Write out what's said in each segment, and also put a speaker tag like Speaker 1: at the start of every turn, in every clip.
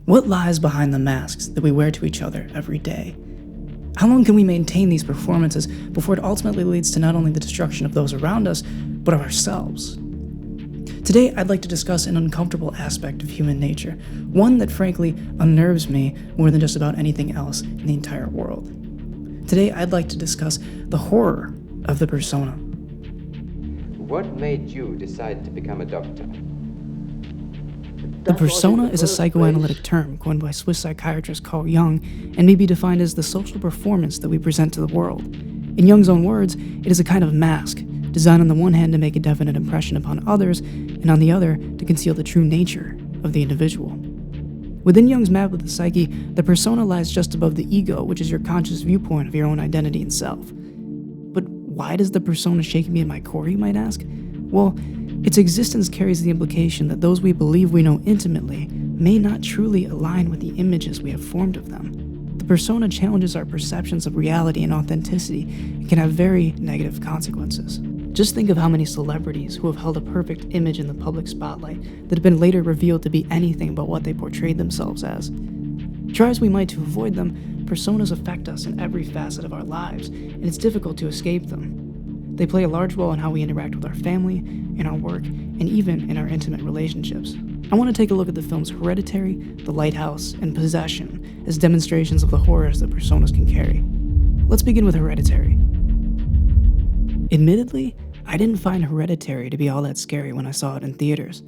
Speaker 1: What lies behind the masks that we wear to each other every day? How long can we maintain these performances before it ultimately leads to not only the destruction of those around us, but of ourselves? Today, I'd like to discuss an uncomfortable aspect of human nature, one that frankly unnerves me more than just about anything else in the entire world. Today, I'd like to discuss the horror of the persona.
Speaker 2: What made you decide to become a doctor?
Speaker 1: The persona is a psychoanalytic term coined by Swiss psychiatrist Carl Jung and may be defined as the social performance that we present to the world. In Jung's own words, it is a kind of mask, designed on the one hand to make a definite impression upon others, and on the other to conceal the true nature of the individual. Within Jung's map of the psyche, the persona lies just above the ego, which is your conscious viewpoint of your own identity and self. But why does the persona shake me at my core, you might ask? Well, its existence carries the implication that those we believe we know intimately may not truly align with the images we have formed of them. The persona challenges our perceptions of reality and authenticity and can have very negative consequences. Just think of how many celebrities who have held a perfect image in the public spotlight that have been later revealed to be anything but what they portrayed themselves as. Try as we might to avoid them, personas affect us in every facet of our lives, and it's difficult to escape them. They play a large role in how we interact with our family, in our work, and even in our intimate relationships. I want to take a look at the films Hereditary, The Lighthouse, and Possession as demonstrations of the horrors that personas can carry. Let's begin with Hereditary. Admittedly, I didn't find Hereditary to be all that scary when I saw it in theaters.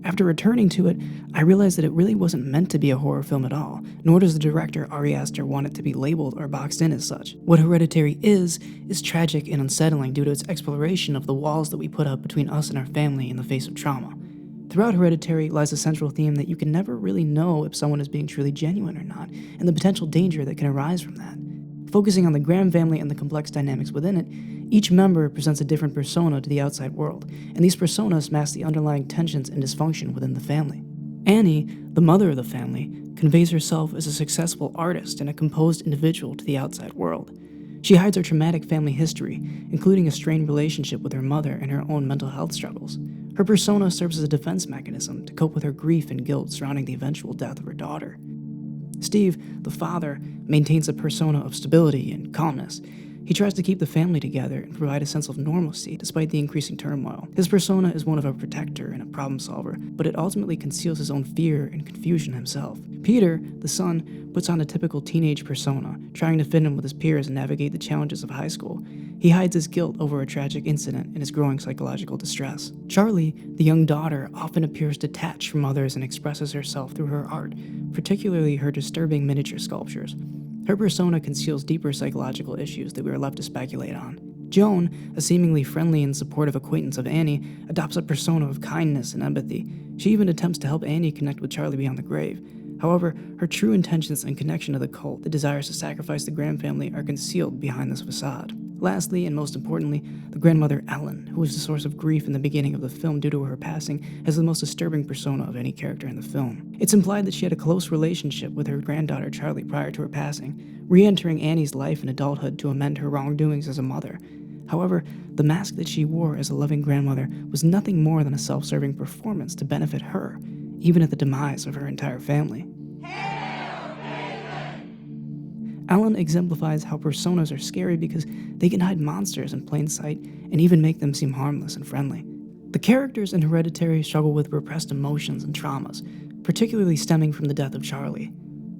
Speaker 1: After returning to it, I realized that it really wasn't meant to be a horror film at all, nor does the director Ari Aster want it to be labeled or boxed in as such. What Hereditary is tragic and unsettling due to its exploration of the walls that we put up between us and our family in the face of trauma. Throughout Hereditary lies a central theme that you can never really know if someone is being truly genuine or not, and the potential danger that can arise from that. Focusing on the Graham family and the complex dynamics within it, each member presents a different persona to the outside world, and these personas mask the underlying tensions and dysfunction within the family. Annie, the mother of the family, conveys herself as a successful artist and a composed individual to the outside world. She hides her traumatic family history, including a strained relationship with her mother and her own mental health struggles. Her persona serves as a defense mechanism to cope with her grief and guilt surrounding the eventual death of her daughter. Steve, the father, maintains a persona of stability and calmness. He tries to keep the family together and provide a sense of normalcy despite the increasing turmoil. His persona is one of a protector and a problem solver, but it ultimately conceals his own fear and confusion himself. Peter, the son, puts on a typical teenage persona, trying to fit in with his peers and navigate the challenges of high school. He hides his guilt over a tragic incident and his growing psychological distress. Charlie, the young daughter, often appears detached from others and expresses herself through her art, particularly her disturbing miniature sculptures. Her persona conceals deeper psychological issues that we are left to speculate on. Joan, a seemingly friendly and supportive acquaintance of Annie, adopts a persona of kindness and empathy. She even attempts to help Annie connect with Charlie beyond the grave. However, her true intentions and connection to the cult that desires to sacrifice the Graham family are concealed behind this facade. Lastly, and most importantly, the grandmother Ellen, who is the source of grief in the beginning of the film due to her passing, has the most disturbing persona of any character in the film. It's implied that she had a close relationship with her granddaughter Charlie prior to her passing, re-entering Annie's life in adulthood to amend her wrongdoings as a mother. However, the mask that she wore as a loving grandmother was nothing more than a self-serving performance to benefit her, even at the demise of her entire family. Ellen exemplifies how personas are scary because they can hide monsters in plain sight and even make them seem harmless and friendly. The characters in Hereditary struggle with repressed emotions and traumas, particularly stemming from the death of Charlie.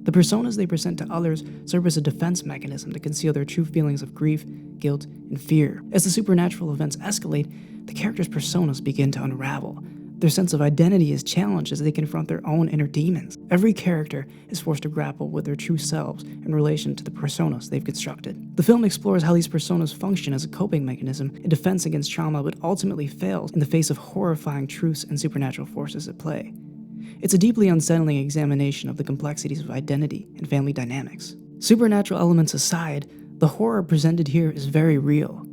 Speaker 1: The personas they present to others serve as a defense mechanism to conceal their true feelings of grief, guilt, and fear. As the supernatural events escalate, the characters' personas begin to unravel. Their sense of identity is challenged as they confront their own inner demons. Every character is forced to grapple with their true selves in relation to the personas they've constructed. The film explores how these personas function as a coping mechanism, a defense against trauma, but ultimately fails in the face of horrifying truths and supernatural forces at play. It's a deeply unsettling examination of the complexities of identity and family dynamics. Supernatural elements aside, the horror presented here is very real.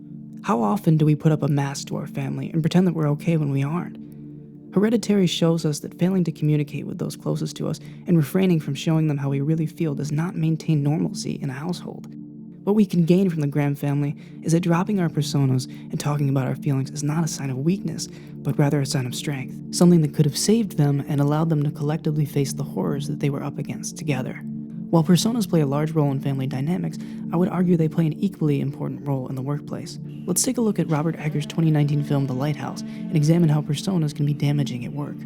Speaker 1: How often do we put up a mask to our family and pretend that we're okay when we aren't? Hereditary shows us that failing to communicate with those closest to us and refraining from showing them how we really feel does not maintain normalcy in a household. What we can gain from the Graham family is that dropping our personas and talking about our feelings is not a sign of weakness, but rather a sign of strength, something that could have saved them and allowed them to collectively face the horrors that they were up against together. While personas play a large role in family dynamics, I would argue they play an equally important role in the workplace. Let's take a look at Robert Eggers' 2019 film The Lighthouse and examine how personas can be damaging at work.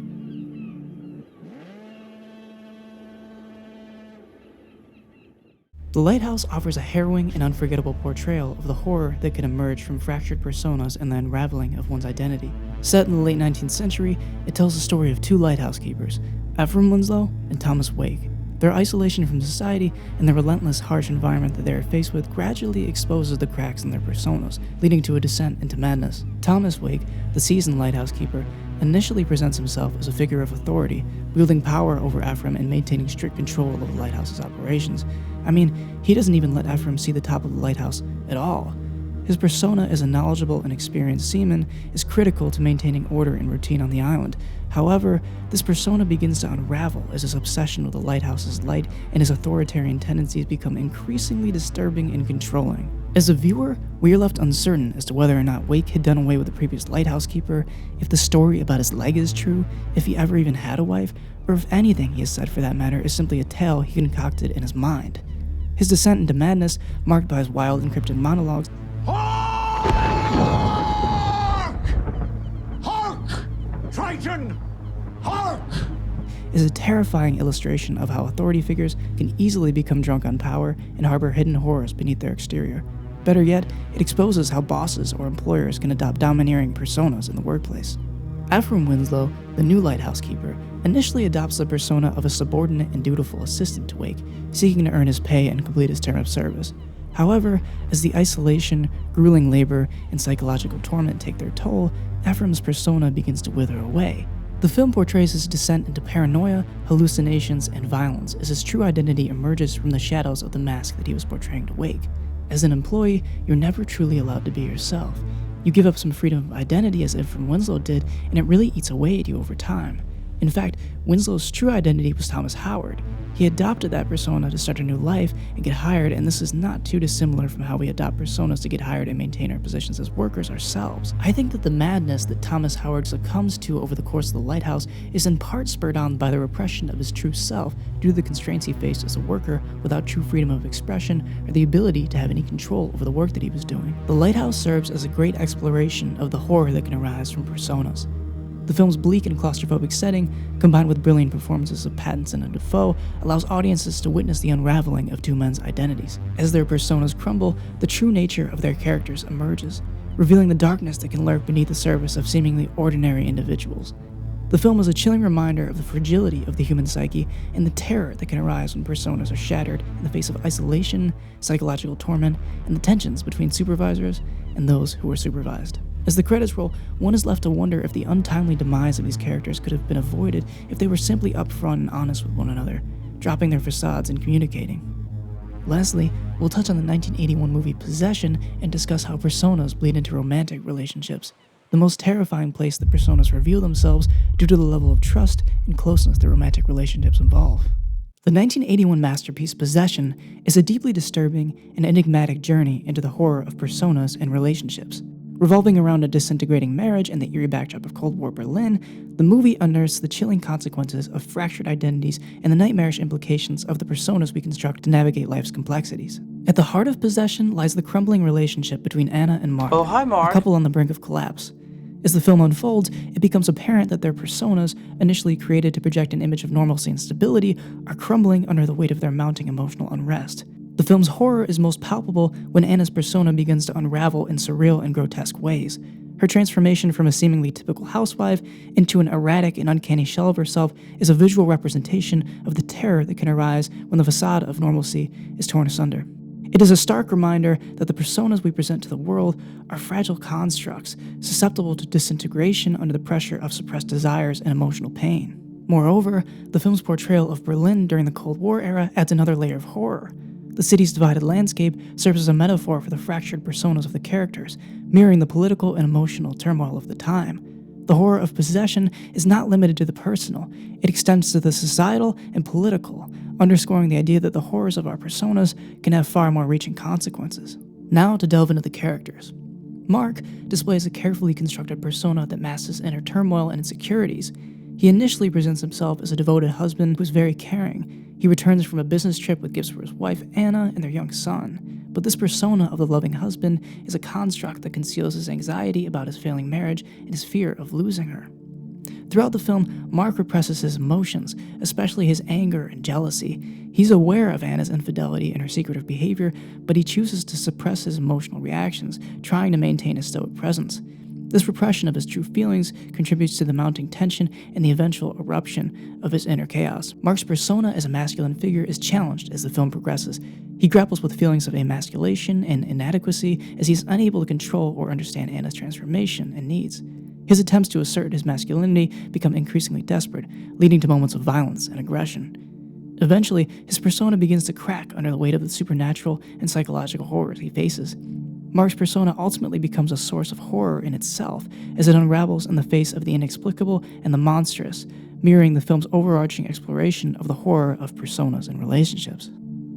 Speaker 1: The Lighthouse offers a harrowing and unforgettable portrayal of the horror that can emerge from fractured personas and the unraveling of one's identity. Set in the late 19th century, it tells the story of two lighthouse keepers, Ephraim Winslow and Thomas Wake. Their isolation from society and the relentless, harsh environment that they are faced with gradually exposes the cracks in their personas, leading to a descent into madness. Thomas Wake, the seasoned lighthouse keeper, initially presents himself as a figure of authority, wielding power over Ephraim and maintaining strict control of the lighthouse's operations. I mean, he doesn't even let Ephraim see the top of the lighthouse at all. His persona as a knowledgeable and experienced seaman is critical to maintaining order and routine on the island. However, this persona begins to unravel as his obsession with the lighthouse's light and his authoritarian tendencies become increasingly disturbing and controlling. As a viewer, we are left uncertain as to whether or not Wake had done away with the previous lighthouse keeper, if the story about his leg is true, if he ever even had a wife, or if anything he has said for that matter is simply a tale he concocted in his mind. His descent into madness, marked by his wild encrypted monologues,
Speaker 3: Hark! Hark! Triton! Hark!
Speaker 1: is a terrifying illustration of how authority figures can easily become drunk on power and harbor hidden horrors beneath their exterior. Better yet, it exposes how bosses or employers can adopt domineering personas in the workplace. Ephraim Winslow, the new lighthouse keeper, initially adopts the persona of a subordinate and dutiful assistant to Wake, seeking to earn his pay and complete his term of service. However, as the isolation, grueling labor, and psychological torment take their toll, Ephraim's persona begins to wither away. The film portrays his descent into paranoia, hallucinations, and violence as his true identity emerges from the shadows of the mask that he was portraying to Wake. As an employee, you're never truly allowed to be yourself. You give up some freedom of identity as Ephraim Winslow did, and it really eats away at you over time. In fact, Winslow's true identity was Thomas Howard. He adopted that persona to start a new life and get hired, and this is not too dissimilar from how we adopt personas to get hired and maintain our positions as workers ourselves. I think that the madness that Thomas Howard succumbs to over the course of the Lighthouse is in part spurred on by the repression of his true self due to the constraints he faced as a worker without true freedom of expression or the ability to have any control over the work that he was doing. The Lighthouse serves as a great exploration of the horror that can arise from personas. The film's bleak and claustrophobic setting, combined with brilliant performances of Pattinson and Dafoe, allows audiences to witness the unraveling of two men's identities. As their personas crumble, the true nature of their characters emerges, revealing the darkness that can lurk beneath the surface of seemingly ordinary individuals. The film is a chilling reminder of the fragility of the human psyche and the terror that can arise when personas are shattered in the face of isolation, psychological torment, and the tensions between supervisors and those who are supervised. As the credits roll, one is left to wonder if the untimely demise of these characters could have been avoided if they were simply upfront and honest with one another, dropping their facades and communicating. Lastly, we'll touch on the 1981 movie Possession and discuss how personas bleed into romantic relationships, the most terrifying place that personas reveal themselves due to the level of trust and closeness that romantic relationships involve. The 1981 masterpiece Possession is a deeply disturbing and enigmatic journey into the horror of personas and relationships. Revolving around a disintegrating marriage and the eerie backdrop of Cold War Berlin, the movie unearths the chilling consequences of fractured identities and the nightmarish implications of the personas we construct to navigate life's complexities. At the heart of Possession lies the crumbling relationship between Anna and Mark,
Speaker 4: Oh, hi, Mark.
Speaker 1: a couple on the brink of collapse. As the film unfolds, it becomes apparent that their personas, initially created to project an image of normalcy and stability, are crumbling under the weight of their mounting emotional unrest. The film's horror is most palpable when Anna's persona begins to unravel in surreal and grotesque ways. Her transformation from a seemingly typical housewife into an erratic and uncanny shell of herself is a visual representation of the terror that can arise when the facade of normalcy is torn asunder. It is a stark reminder that the personas we present to the world are fragile constructs, susceptible to disintegration under the pressure of suppressed desires and emotional pain. Moreover, the film's portrayal of Berlin during the Cold War era adds another layer of horror. The city's divided landscape serves as a metaphor for the fractured personas of the characters, mirroring the political and emotional turmoil of the time. The horror of Possession is not limited to the personal. It extends to the societal and political, underscoring the idea that the horrors of our personas can have far more reaching consequences. Now to delve into the characters. Mark displays a carefully constructed persona that masks his inner turmoil and insecurities. He initially presents himself as a devoted husband who's very caring. He returns from a business trip with gifts for his wife, Anna, and their young son. But this persona of the loving husband is a construct that conceals his anxiety about his failing marriage and his fear of losing her. Throughout the film, Mark represses his emotions, especially his anger and jealousy. He's aware of Anna's infidelity and her secretive behavior, but he chooses to suppress his emotional reactions, trying to maintain a stoic presence. This repression of his true feelings contributes to the mounting tension and the eventual eruption of his inner chaos. Mark's persona as a masculine figure is challenged as the film progresses. He grapples with feelings of emasculation and inadequacy as he is unable to control or understand Anna's transformation and needs. His attempts to assert his masculinity become increasingly desperate, leading to moments of violence and aggression. Eventually, his persona begins to crack under the weight of the supernatural and psychological horrors he faces. Mark's persona ultimately becomes a source of horror in itself as it unravels in the face of the inexplicable and the monstrous, mirroring the film's overarching exploration of the horror of personas and relationships.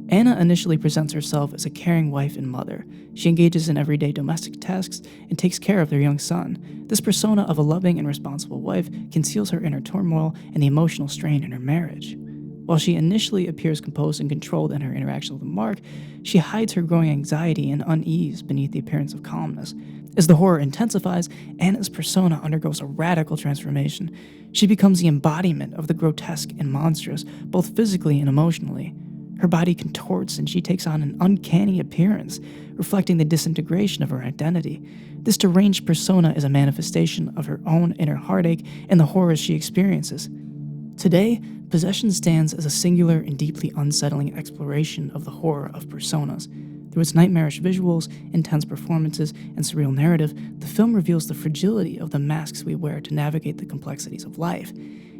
Speaker 1: Anna initially presents herself as a caring wife and mother. She engages in everyday domestic tasks and takes care of their young son. This persona of a loving and responsible wife conceals her inner turmoil and the emotional strain in her marriage. While she initially appears composed and controlled in her interaction with Mark, she hides her growing anxiety and unease beneath the appearance of calmness. As the horror intensifies, Anna's persona undergoes a radical transformation. She becomes the embodiment of the grotesque and monstrous, both physically and emotionally. Her body contorts and she takes on an uncanny appearance, reflecting the disintegration of her identity. This deranged persona is a manifestation of her own inner heartache and the horrors she experiences. Today, Possession stands as a singular and deeply unsettling exploration of the horror of personas. Through its nightmarish visuals, intense performances, and surreal narrative, the film reveals the fragility of the masks we wear to navigate the complexities of life.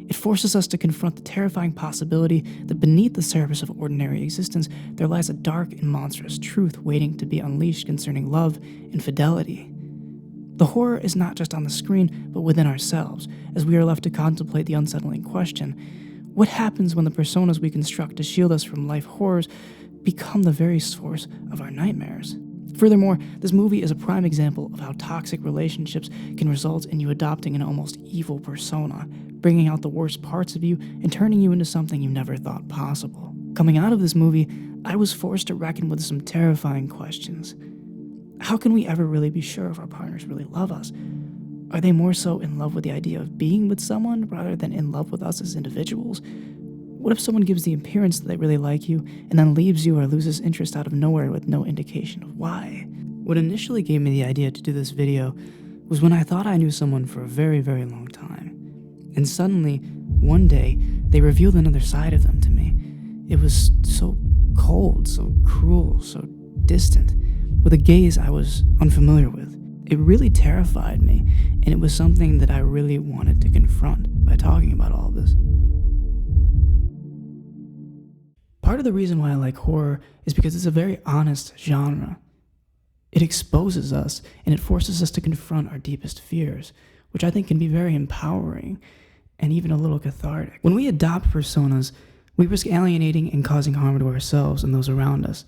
Speaker 1: It forces us to confront the terrifying possibility that beneath the surface of ordinary existence, there lies a dark and monstrous truth waiting to be unleashed concerning love and fidelity. The horror is not just on the screen, but within ourselves, as we are left to contemplate the unsettling question: what happens when the personas we construct to shield us from life horrors become the very source of our nightmares? Furthermore, this movie is a prime example of how toxic relationships can result in you adopting an almost evil persona, bringing out the worst parts of you and turning you into something you never thought possible. Coming out of this movie, I was forced to reckon with some terrifying questions. How can we ever really be sure if our partners really love us? Are they more so in love with the idea of being with someone rather than in love with us as individuals? What if someone gives the appearance that they really like you and then leaves you or loses interest out of nowhere with no indication of why? What initially gave me the idea to do this video was when I thought I knew someone for a very, very long time. And suddenly, one day, they revealed another side of them to me. It was so cold, so cruel, so distant, with a gaze I was unfamiliar with. It really terrified me, and it was something that I really wanted to confront by talking about all of this. Part of the reason why I like horror is because it's a very honest genre. It exposes us, and it forces us to confront our deepest fears, which I think can be very empowering and even a little cathartic. When we adopt personas, we risk alienating and causing harm to ourselves and those around us.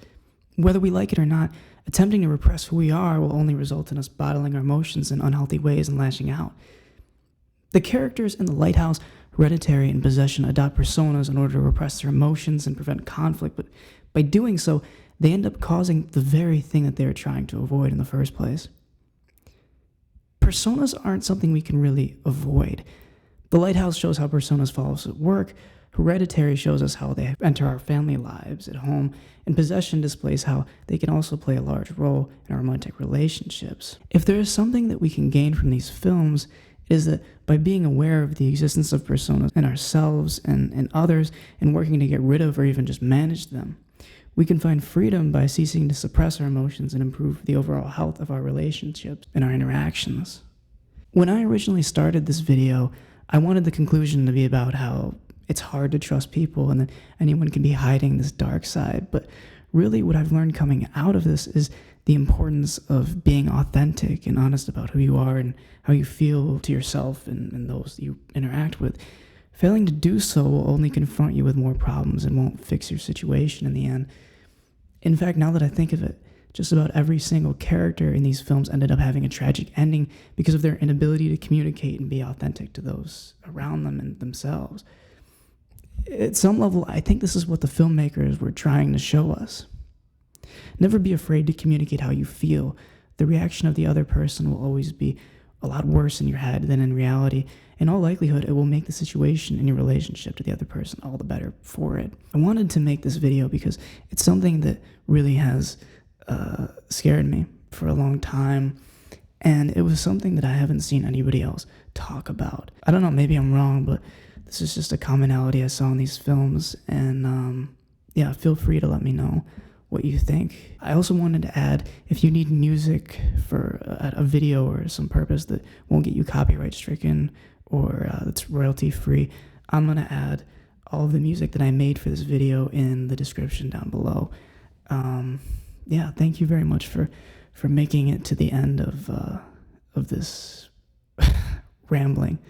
Speaker 1: Whether we like it or not, attempting to repress who we are will only result in us bottling our emotions in unhealthy ways and lashing out. The characters in The Lighthouse, Hereditary, and Possession adopt personas in order to repress their emotions and prevent conflict, but by doing so, they end up causing the very thing that they are trying to avoid in the first place. Personas aren't something we can really avoid. The Lighthouse shows how personas follow us at work, Hereditary shows us how they enter our family lives at home, and Possession displays how they can also play a large role in our romantic relationships. If there is something that we can gain from these films, it is that by being aware of the existence of personas in ourselves and others, and working to get rid of or even just manage them, we can find freedom by ceasing to suppress our emotions and improve the overall health of our relationships and our interactions. When I originally started this video, I wanted the conclusion to be about how it's hard to trust people and that anyone can be hiding this dark side. But really what I've learned coming out of this is the importance of being authentic and honest about who you are and how you feel to yourself and those you interact with. Failing to do so will only confront you with more problems and won't fix your situation in the end. In fact, now that I think of it, just about every single character in these films ended up having a tragic ending because of their inability to communicate and be authentic to those around them and themselves. At some level, I think this is what the filmmakers were trying to show us. Never be afraid to communicate how you feel. The reaction of the other person will always be a lot worse in your head than in reality. In all likelihood, it will make the situation in your relationship to the other person all the better for it. I wanted to make this video because it's something that really has scared me for a long time, and it was something that I haven't seen anybody else talk about. I don't know, maybe I'm wrong, but this is just a commonality I saw in these films, and yeah, feel free to let me know what you think. I also wanted to add, if you need music for a video or some purpose that won't get you copyright stricken or that's royalty free, I'm gonna add all of the music that I made for this video in the description down below. Yeah, thank you very much for making it to the end of this rambling.